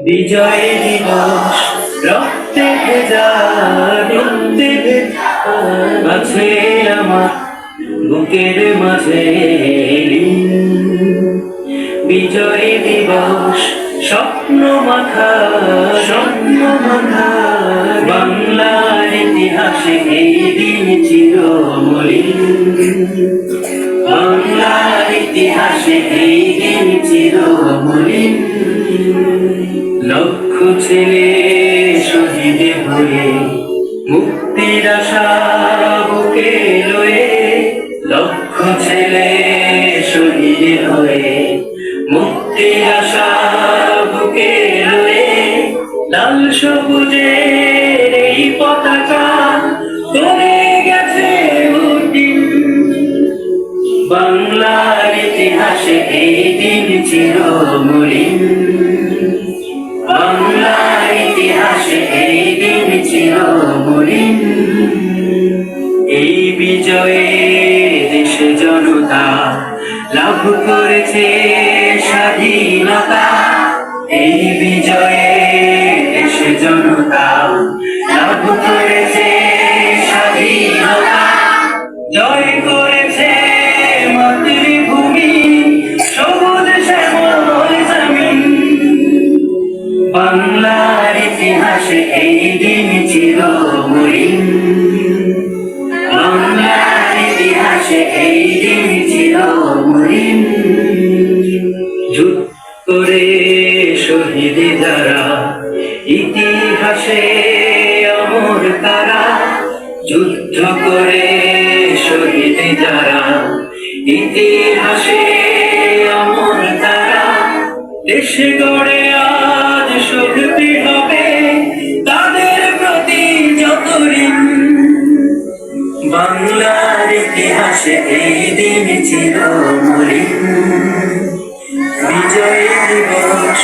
বিজয় দিবস রক্তে ভেজা, রক্তে ভেজা আছে আমার বুকের মাঝে। বিজয় দিবস স্বপ্ন মাখা, স্বপ্ন মাখা বাংলার ইতিহাসে এই দিন চিরমলিন। বাংলার ইতিহাসে এই দিন চিরমলিন। লক্ষ ছেলে শহীদ হয়ে মুক্তির আশা বুকে লয়ে, লক্ষ ছেলে শহীদ হয়ে মুক্তির আশা বুকে লয়ে, লাল সবুজের এই পতাকা করে গেছে উড্ডীন। বাংলার ইতিহাসে এই দিন চিরমলিন। বাংলার ইতিহাসে এই দিন চিরমলিন। এই বিজয়ে দেশে জনতা লাভ করেছে স্বাধীনতা। এই বিজয়ে দেশে জনতা লাভ করেছে স্বাধীনতা। জয় করেছে মাতৃভূমি, সবুজ শ্যামল জমিন। বাংলার ইতিহাসে এই দিন চিরমলিন। বাংলার ইতিহাসে এই দিন চিরমলিন। যুদ্ধ করে শহীদ যারা ইতিহাসে অমর তারা, যুদ্ধ করে শহীদ যারা ইতিহাসে অমর তারা, দেশ গড়ে আজ শক্তি হবে তাদের প্রতি যত ঋণ। বাংলার ইতিহাসে এই দিন চিরমলিন। বিজয় দিবস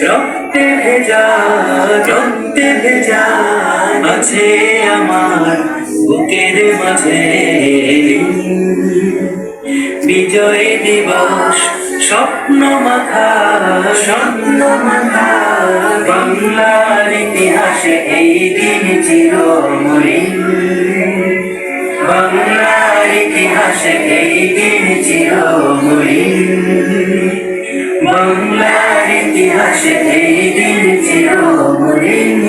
রক্তে ভেজা, রক্তে ভেজা আছে আমার বুকের মাঝে। বিজয় দিবস স্বপ্ন মাখা, স্বপ্ন মাখা বাংলার ইতিহাসে এই দিন চিরমলিন। বাংলার ইতিহাসে এই দিন চিরমলিন। বাংলার ইতিহাসে এই দিন চিরমলিন।